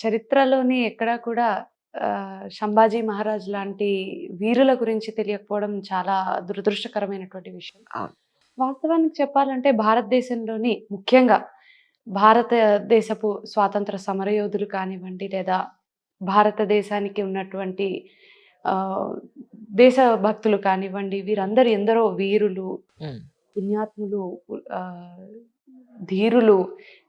చరిత్రలోని ఎక్కడా కూడా సంభాజీ మహారాజ్ లాంటి వీరుల గురించి తెలియకపోవడం చాలా దురదృష్టకరమైనటువంటి విషయం. అవును. వాస్తవానికి చెప్పాలంటే భారతదేశంలోని ముఖ్యంగా భారతదేశపు స్వాతంత్ర సమరయోధులు కానివ్వండి, లేదా భారతదేశానికి ఉన్నటువంటి ఆహ్, దేశభక్తులు కానివ్వండి, వీరందరూ ఎందరో వీరులు, హ్మ్. పుణ్యాత్ములు, ఆహ్, ధీరులు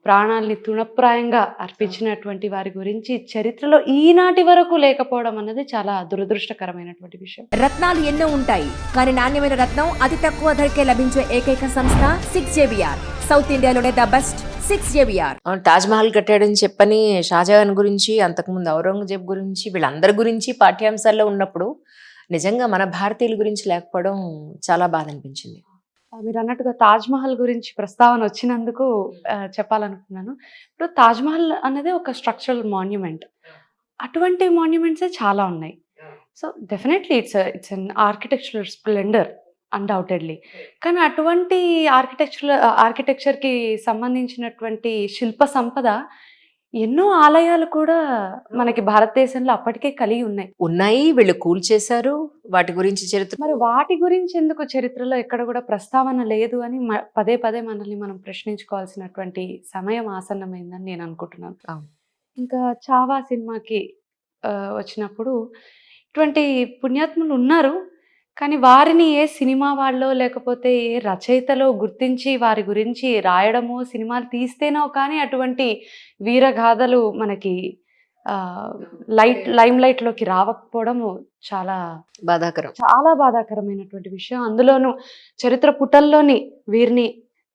ప్రాణాల్ని తృణప్రాయంగా అర్పించినటువంటి వారి గురించి చరిత్రలో ఈనాటి వరకు లేకపోవడం అన్నది చాలా దురదృష్టకరమైనటువంటి విషయం. రత్నాలు ఎన్నో ఉంటాయి, కానీ నాణ్యమైన రత్నం అతి తక్కువ ధరకే లభించే ఏకైక సంస్థ 6JVR. సౌత్ ఇండియాలోనే the best 6JVR. Taj Mahal కట్టాడని చెప్పని షాజహాన్ గురించి, అంతకుముందు ఔరంగజేబ్ గురించి, వీళ్ళందరి గురించి పాఠ్యాంశాల్లో ఉన్నప్పుడు నిజంగా మన భారతీయుల గురించి లేకపోవడం చాలా బాధ అనిపించింది. మీరు అన్నట్టుగా తాజ్ మహల్ గురించి ప్రస్తావన వచ్చినందుకు చెప్పాలనుకున్నాను. ఇప్పుడు తాజ్ మహల్ అనేది ఒక స్ట్రక్చరల్ మాన్యుమెంట్. అటువంటి మాన్యుమెంట్సే చాలా ఉన్నాయి. So definitely it's an architectural Splendor undoubtedly. కానీ అటువంటి ఆర్కిటెక్చర్‌కి సంబంధించినటువంటి శిల్ప సంపద ఎన్నో ఆలయాలు కూడా మనకి భారతదేశంలో అప్పటికే కలిగి ఉన్నాయి. వీళ్ళు కూల్చేశారు. వాటి గురించి చరిత్ర మరి వాటి గురించి ఎందుకు చరిత్రలో ఎక్కడ కూడా ప్రస్తావన లేదు అని పదే పదే మనల్ని మనం ప్రశ్నించుకోవాల్సినటువంటి సమయం ఆసన్నమైందని నేను అనుకుంటున్నాను. అవును. ఇంకా 'చావా' సినిమాకి వచ్చినప్పుడు ఇటువంటి పుణ్యాత్ములు ఉన్నారు. కానీ వారిని ఏ సినిమా వాళ్ళో లేకపోతే ఏ రచయితలో గుర్తించి వారి గురించి రాయడమో, సినిమాలు తీస్తేనో కానీ అటువంటి వీరగాథలు మనకి లైమ్ లైట్‌లోకి రావకపోవడము చాలా బాధాకరం. చాలా బాధాకరమైనటువంటి విషయం. అందులోనూ చరిత్ర పుటల్లోని వీరిని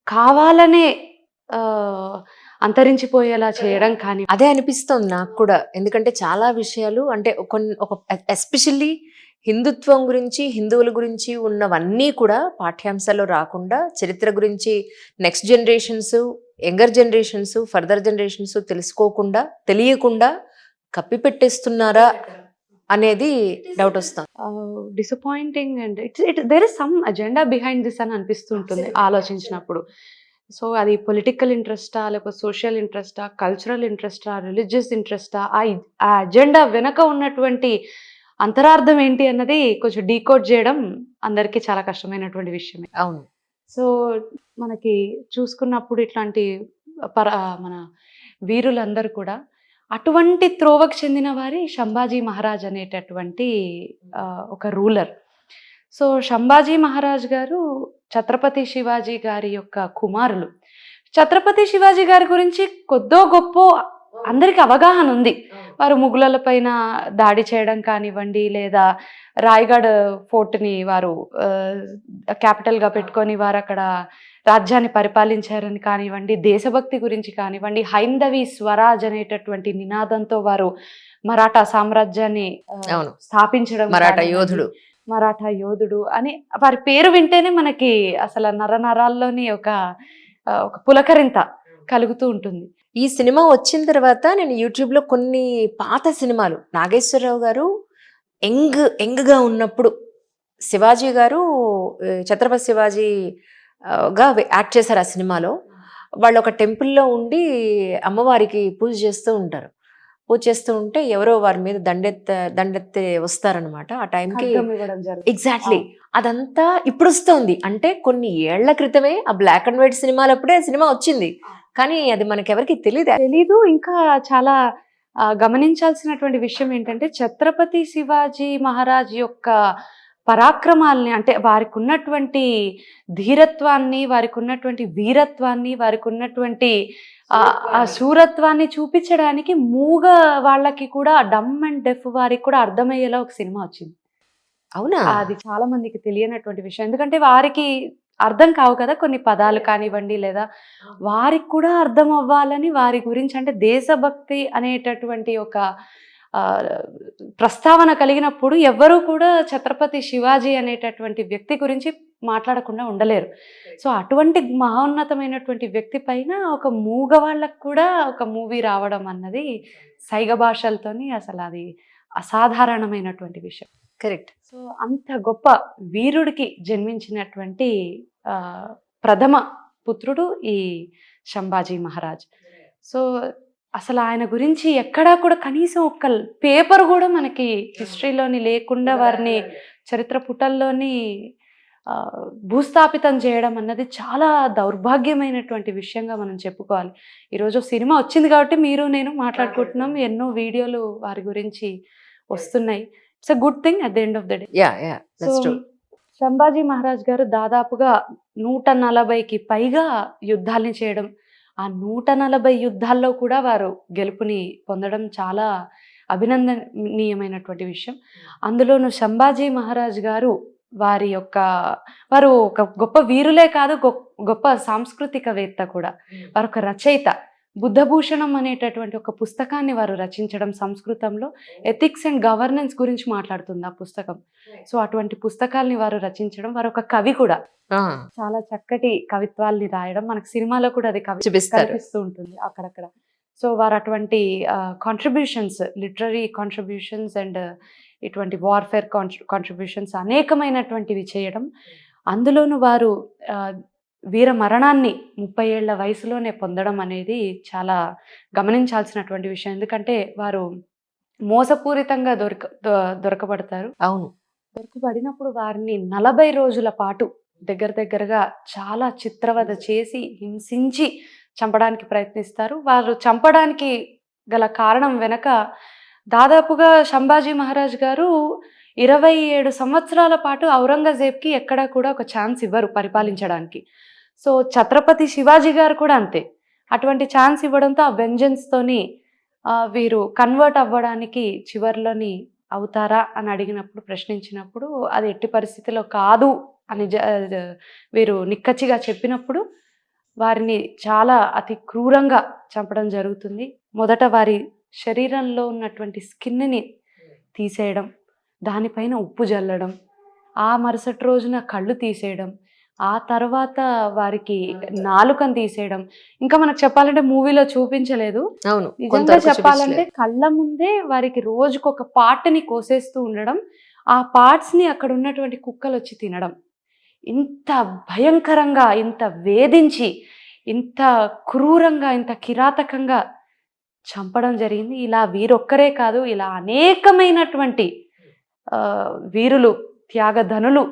కావాలనే అంతరించిపోయేలా చేయడం కానీ అదే అనిపిస్తోంది నాకు కూడా. ఎందుకంటే చాలా విషయాలు అంటే ఒక ఎస్పెషల్లీ హిందుత్వం గురించి, హిందువుల గురించి ఉన్నవన్నీ కూడా పాఠ్యాంశాల్లో రాకుండా, చరిత్ర గురించి next generations, younger generations, further generations తెలుసుకోకుండా, తెలియకుండా కప్పిపెట్టేస్తున్నారా అనేది డౌట్ వస్తుంది. Disappointing and there is some agenda behind this అని అనిపిస్తుంటుంది ఆలోచించినప్పుడు. సో అది పొలిటికల్ ఇంట్రెస్టా, లేకపోతే సోషల్ ఇంట్రెస్టా, కల్చరల్ ఇంట్రెస్టా, రిలీజియస్ ఇంట్రెస్టా, ఆ అజెండా వెనక ఉన్నటువంటి అంతరార్థం ఏంటి అన్నది కొంచెం డీకోడ్ చేయడం అందరికీ చాలా కష్టమైనటువంటి విషయమే. అవును. సో మనకి చూసుకున్నప్పుడు ఇట్లాంటి మన వీరులందరూ కూడా అటువంటి త్రోవకు చెందిన వారి సంభాజీ మహారాజ్ అనేటటువంటి ఒక రూలర్. సో సంభాజీ మహారాజ్ గారు ఛత్రపతి శివాజీ గారి యొక్క కుమారులు. ఛత్రపతి శివాజీ గారి గురించి కొద్దో గొప్పో అందరికి అవగాహన ఉంది. వారు ముఘలుల పైన దాడి చేయడం కానివ్వండి, లేదా రాయగఢ్ ఫోర్ట్‌ని వారు క్యాపిటల్‌గా పెట్టుకొని వారు అక్కడ రాజ్యాన్ని పరిపాలించారని కానివ్వండి, దేశభక్తి గురించి కానివ్వండి, హైందవి స్వరాజ్ అనేటటువంటి నినాదంతో వారు మరాఠా సామ్రాజ్యాన్ని స్థాపించడం, మరాఠా యోధుడు అని వారి పేరు వింటేనే మనకి అసలు నరనరాల్లోని ఒక పులకరింత కలుగుతూ ఉంటుంది. ఈ సినిమా వచ్చిన తర్వాత నేను యూట్యూబ్లో కొన్ని పాత సినిమాలు, నాగేశ్వరరావు గారు యంగ్గా ఉన్నప్పుడు శివాజీ గారు ఛత్రపతి శివాజీగా యాక్ట్ చేశారు. ఆ సినిమాలో వాళ్ళు ఒక టెంపుల్లో ఉండి అమ్మవారికి పూజ చేస్తూ ఉంటారు. పూజ చేస్తూ ఉంటే ఎవరో వారి మీద దండెత్తి వస్తారనమాట. ఆ టైంకి ఎగ్జాక్ట్లీ అదంతా ఇప్పుడు వస్తుంది. అంటే కొన్ని ఏళ్ల క్రితమే ఆ బ్లాక్ అండ్ వైట్ సినిమాలు అప్పుడే ఆ సినిమా వచ్చింది. కానీ అది మనకెవరికి తెలీదు. ఇంకా చాలా గమనించాల్సినటువంటి విషయం ఏంటంటే, ఛత్రపతి శివాజీ మహారాజ్ యొక్క పరాక్రమాల్ని, అంటే వారికి ఉన్నటువంటి ధీరత్వాన్ని, వారికి ఉన్నటువంటి వీరత్వాన్ని, వారికి ఉన్నటువంటి ఆ శూరత్వాన్ని చూపించడానికి మూగ వాళ్ళకి కూడా, డమ్ అండ్ డెఫ్ వారికి కూడా అర్థమయ్యేలా ఒక సినిమా వచ్చింది. అవునా? అది చాలా మందికి తెలియనటువంటి విషయం. ఎందుకంటే వారికి అర్థం కావు కదా కొన్ని పదాలు కానివ్వండి, లేదా వారికి కూడా అర్థం అవ్వాలని వారి గురించి, అంటే దేశభక్తి అనేటటువంటి ఒక ప్రస్తావన కలిగినప్పుడు ఎవ్వరూ కూడా ఛత్రపతి శివాజీ అనేటటువంటి వ్యక్తి గురించి మాట్లాడకుండా ఉండలేరు. సో అటువంటి మహోన్నతమైనటువంటి వ్యక్తి పైన ఒక మూగ వాళ్ళకు కూడా ఒక మూవీ రావడం అన్నది సైగ భాషలతోని అసలు అది అసాధారణమైనటువంటి విషయం. కరెక్ట్. సో అంత గొప్ప వీరుడికి జన్మించినటువంటి ప్రథమ పుత్రుడు ఈ సంభాజీ మహారాజ్. సో అసలు ఆయన గురించి ఎక్కడా కూడా కనీసం ఒక్క పేపర్ కూడా మనకి హిస్టరీలోని లేకుండా వారిని చరిత్ర పుటల్లోని భూస్థాపితం చేయడం అన్నది చాలా దౌర్భాగ్యమైనటువంటి విషయంగా మనం చెప్పుకోవాలి. ఈరోజు సినిమా వచ్చింది కాబట్టి మీరు నేను మాట్లాడుకుంటున్నాం. ఎన్నో వీడియోలు వారి గురించి వస్తున్నాయి. It's a good thing at the end of the day. So Sambhaji Maharaj గారు దాదాపుగా 140కి పైగా యుద్ధాల్ని చేయడం, ఆ 140 యుద్ధాల్లో కూడా వారు గెలుపుని పొందడం చాలా అభినందనీయమైనటువంటి విషయం. అందులోనూ సంభాజీ మహారాజ్ గారు వారు ఒక గొప్ప వీరులే కాదు, గొప్ప సాంస్కృతికవేత్త కూడా. వారు ఒక రచయిత. బుద్ధభూషణం అనేటటువంటి ఒక పుస్తకాన్ని వారు రచించడం సంస్కృతంలో. ఎథిక్స్ అండ్ గవర్నెన్స్ గురించి మాట్లాడుతుంది ఆ పుస్తకం. సో అటువంటి పుస్తకాల్ని వారు రచించడం, వారు ఒక కవి కూడా. చాలా చక్కటి కవిత్వాల్ని రాయడం, మనకు సినిమాలో కూడా అది కనిపిస్తూ ఉంటుంది అక్కడక్కడ. సో వారు అటువంటి కాంట్రిబ్యూషన్స్, లిటరరీ కాంట్రిబ్యూషన్స్ అండ్ ఇటువంటి వార్ఫేర్ కాంట్రిబ్యూషన్స్ అనేకమైనటువంటివి చేయడం, అందులోనూ వారు వీర మరణాన్ని 30 ఏళ్ల వయసులోనే పొందడం అనేది చాలా గమనించాల్సినటువంటి విషయం. ఎందుకంటే వారు మోసపూరితంగా దొరకబడతారు. అవును. దొరకబడినప్పుడు వారిని 40 రోజుల పాటు దగ్గరగా చాలా చిత్రవద చేసి, హింసించి చంపడానికి ప్రయత్నిస్తారు. వారు చంపడానికి గల కారణం వెనక దాదాపుగా సంభాజీ మహారాజ్ గారు 27 సంవత్సరాల పాటు ఔరంగజేబ్కి ఎక్కడా కూడా ఒక ఛాన్స్ ఇవ్వరు పరిపాలించడానికి. సో ఛత్రపతి శివాజీ గారు కూడా అంతే. అటువంటి ఛాన్స్ ఇవ్వడంతో ఆ వెంజన్స్తోని వీరు కన్వర్ట్ అవ్వడానికి చివరిలోని అవుతారా అని అడిగినప్పుడు, ప్రశ్నించినప్పుడు అది ఎట్టి పరిస్థితిలో కాదు అని వీరు నిక్కచ్చిగా చెప్పినప్పుడు వారిని చాలా అతి క్రూరంగా చంపడం జరుగుతుంది. మొదట వారి శరీరంలో ఉన్నటువంటి స్కిన్ని తీసేయడం, దానిపైన ఉప్పు జల్లడం, ఆ మరుసటి రోజున కళ్ళు తీసేయడం, ఆ తర్వాత వారికి నాలుకను తీసేయడం. ఇంకా మనకు చెప్పాలంటే మూవీలో చూపించలేదు. అవును. నిజంగా చెప్పాలంటే కళ్ళ ముందే వారికి రోజుకొక పార్ట్ని కోసేస్తూ ఉండడం, ఆ పార్ట్స్ని అక్కడ ఉన్నటువంటి కుక్కలు వచ్చి తినడం. ఇంత భయంకరంగా, ఇంత వేధించి, ఇంత క్రూరంగా, ఇంత కిరాతకంగా చంపడం జరిగింది. ఇలా వీరొక్కరే కాదు, ఇలా అనేకమైనటువంటి వీరులు, త్యాగధనులు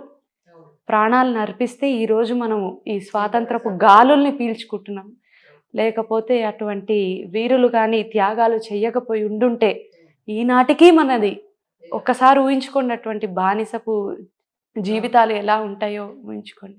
ప్రాణాలను అర్పిస్తే ఈరోజు మనము ఈ స్వాతంత్రపు గాలుల్ని పీల్చుకుంటున్నాం. లేకపోతే అటువంటి వీరులు కానీ త్యాగాలు చెయ్యకపోయి ఉండుంటే ఈనాటికి మనది ఒక్కసారి ఊహించుకున్నటువంటి బానిసపు జీవితాలు ఎలా ఉంటాయో ఊహించుకోండి.